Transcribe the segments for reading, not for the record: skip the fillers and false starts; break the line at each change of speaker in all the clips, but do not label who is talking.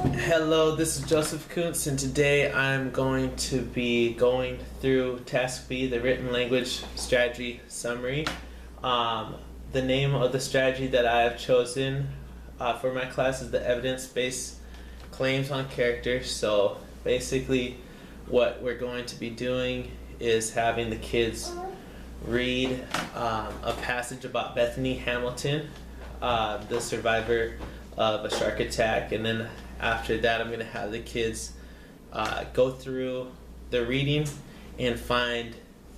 Hello, this is Joseph Kuntz, and today I'm going to be going through Task B, the Written Language Strategy Summary. The name of the strategy that I have chosen for my class is the Evidence-Based Claims on Character. So basically what we're going to be doing is having the kids read a passage about Bethany Hamilton, the survivor of a shark attack, and then after that I'm going to have the kids go through the reading and find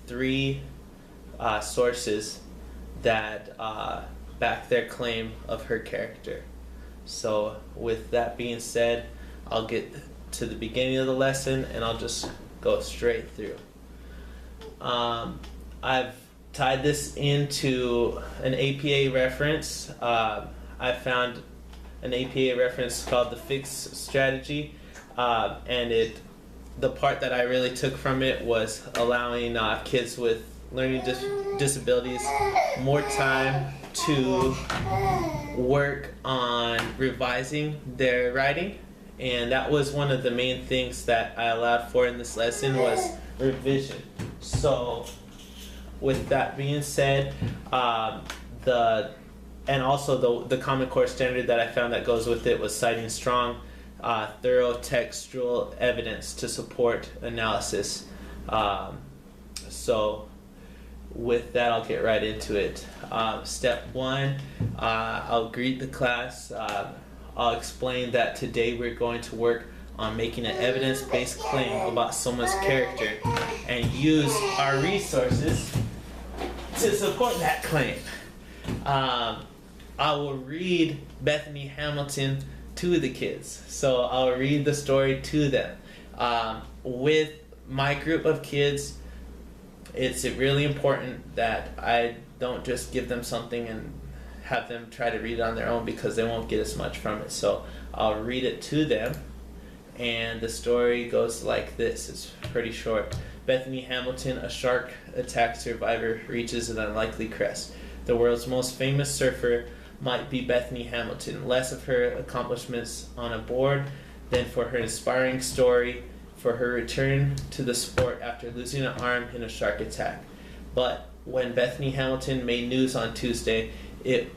three sources that back their claim of her character. So with that being said, I'll get to the beginning of the lesson and I'll just go straight through. I've tied this into an APA reference. I found an APA reference called the FIX strategy, and the part that I really took from it was allowing kids with learning disabilities more time to work on revising their writing, and that was one of the main things that I allowed for in this lesson was revision. So with that being said, and also the Common Core standard that I found that goes with it was citing strong, thorough textual evidence to support analysis. So with that, I'll get right into it. Step one, I'll greet the class. I'll explain that today we're going to work on making an evidence-based claim about someone's character and use our resources to support that claim. I will read Bethany Hamilton to the kids. So I'll read the story to them. With my group of kids, it's really important that I don't just give them something and have them try to read it on their own because they won't get as much from it. So I'll read it to them, and the story goes like this. It's pretty short. Bethany Hamilton, a shark attack survivor, reaches an unlikely crest. The world's most famous surfer might be Bethany Hamilton. Less of her accomplishments on a board than for her inspiring story for her return to the sport after losing an arm in a shark attack. But when Bethany Hamilton made news on Tuesday, it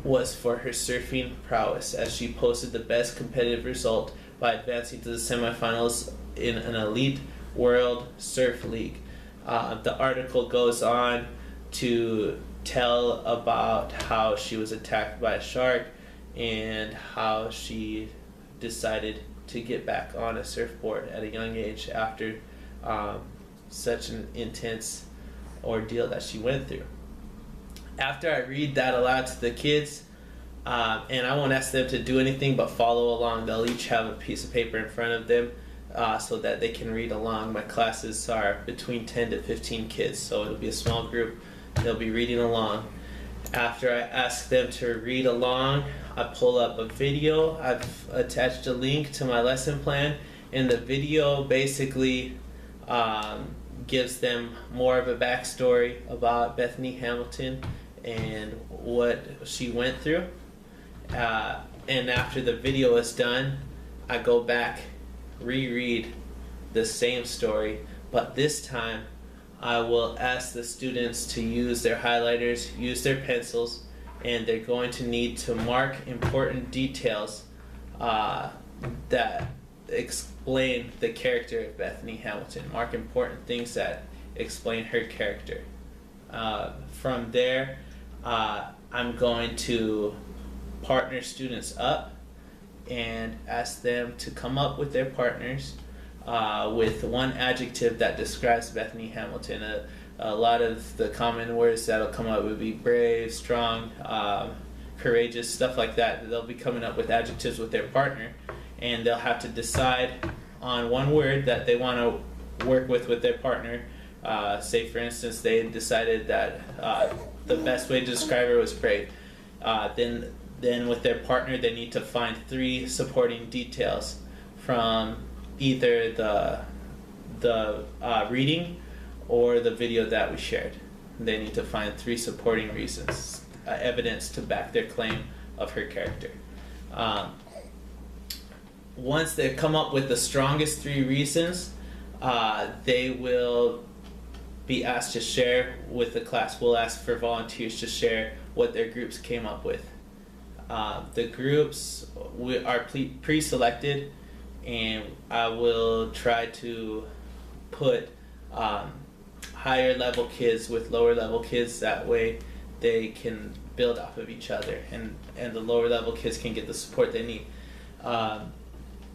was for her surfing prowess, as she posted the best competitive result by advancing to the semifinals in an elite world surf league. The article goes on to tell about how she was attacked by a shark and how she decided to get back on a surfboard at a young age after such an intense ordeal that she went through. After I read that aloud to the kids, and I won't ask them to do anything but follow along, they'll each have a piece of paper in front of them so that they can read along. My classes are between 10 to 15 kids, so it'll be a small group. They'll be reading along. After I ask them to read along, I pull up a video. I've attached a link to my lesson plan, and the video basically gives them more of a backstory about Bethany Hamilton and what she went through. And after the video is done, I go back, reread the same story, but this time I will ask the students to use their highlighters, use their pencils, and they're going to need to mark important details that explain the character of Bethany Hamilton. Mark important things that explain her character. From there, I'm going to partner students up and ask them to come up with their partners with one adjective that describes Bethany Hamilton. A lot of the common words that'll come up would be brave, strong, courageous, stuff like that. They'll be coming up with adjectives with their partner, and they'll have to decide on one word that they want to work with their partner. Say for instance they decided that the best way to describe her was brave. Then with their partner they need to find three supporting details from either the reading or the video that we shared. They need to find three supporting reasons, evidence to back their claim of her character. once they come up with the strongest 3 reasons, they will be asked to share with the class. We'll ask for volunteers to share what their groups came up with. The groups are pre-selected, and I will try to put higher level kids with lower level kids. That way they can build off of each other, and the lower level kids can get the support they need.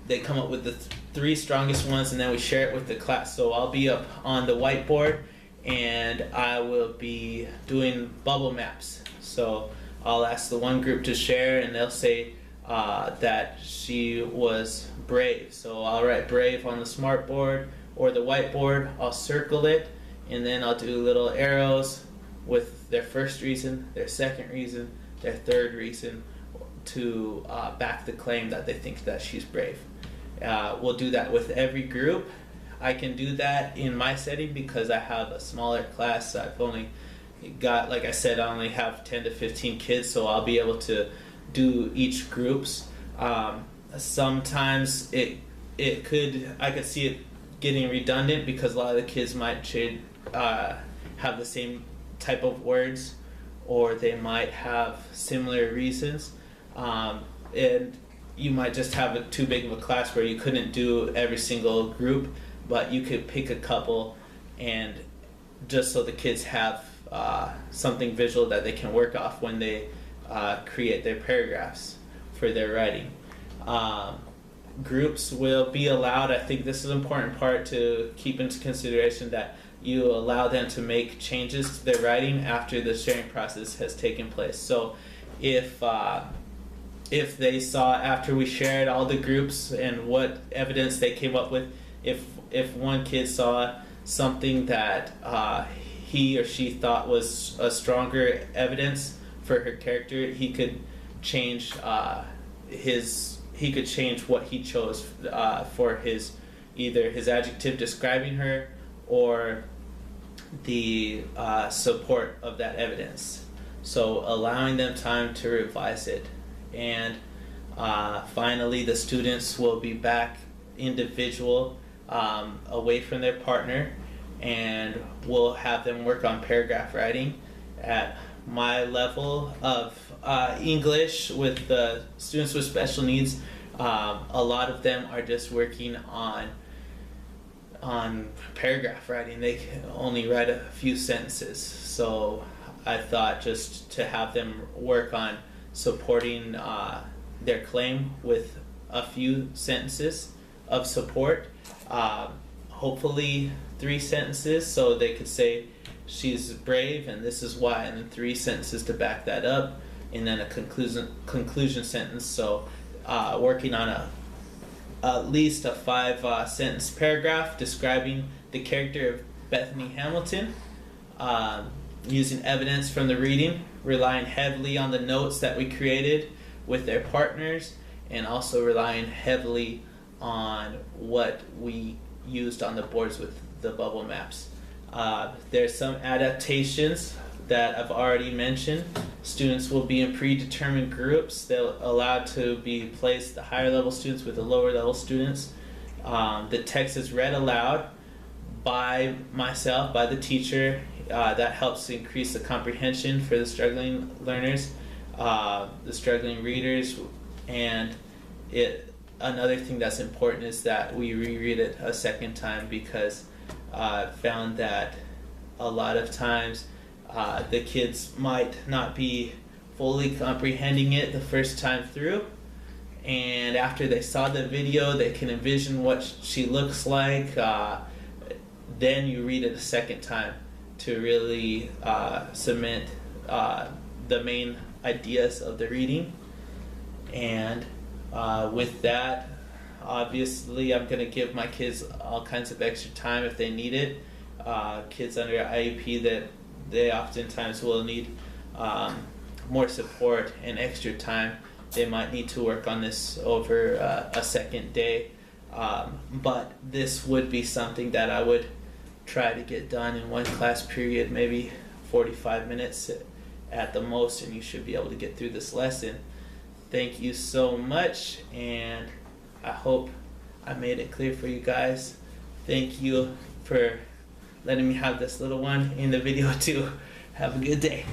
They come up with the 3 strongest ones, and then we share it with the class. So I'll be up on the whiteboard, and I will be doing bubble maps. So I'll ask the one group to share, and they'll say that she was brave. So I'll write brave on the smart board or the whiteboard. I'll circle it, and then I'll do little arrows with their first reason, their second reason, their third reason to back the claim that they think that she's brave. We'll do that with every group. I can do that in my setting because I have a smaller class. I've only got, like I said, I only have 10 to 15 kids, so I'll be able to do each groups. Sometimes I could see it getting redundant because a lot of the kids might have the same type of words, or they might have similar reasons, and you might just have too big of a class where you couldn't do every single group, but you could pick a couple, and just so the kids have something visual that they can work off when they create their paragraphs for their writing. Groups will be allowed. I think this is an important part to keep into consideration, that you allow them to make changes to their writing after the sharing process has taken place. So if they saw, after we shared all the groups and what evidence they came up with, if one kid saw something that he or she thought was a stronger evidence for her character, he could change what he chose for his, either his adjective describing her or the support of that evidence. So allowing them time to revise it. And finally, the students will be back individual, away from their partner, and we'll have them work on paragraph writing. At my level of English with the students with special needs, a lot of them are just working on paragraph writing. They can only write a few sentences, so I thought just to have them work on supporting their claim with a few sentences of support, hopefully 3 sentences, so they could say she's brave and this is why, and then 3 sentences to back that up, and then a conclusion sentence. So working on at least a 5 sentence paragraph describing the character of Bethany Hamilton, using evidence from the reading, relying heavily on the notes that we created with their partners, and also relying heavily on what we used on the boards with the bubble maps. There's some adaptations that I've already mentioned. Students will be in predetermined groups. They're allowed to be placed, the higher level students with the lower level students. The text is read aloud by myself, by the teacher. That helps increase the comprehension for the struggling learners, the struggling readers. And another thing that's important is that we reread it a second time, because I found that a lot of times the kids might not be fully comprehending it the first time through, and after they saw the video they can envision what she looks like. Then you read it a second time to really cement the main ideas of the reading. And with that, obviously I'm going to give my kids all kinds of extra time if they need it. Kids under IEP, that they oftentimes will need more support and extra time. They might need to work on this over a second day, but this would be something that I would try to get done in one class period, maybe 45 minutes at the most, and you should be able to get through this lesson. Thank you so much, and I hope I made it clear for you guys. Thank you for letting me have this little one in the video too. Have a good day.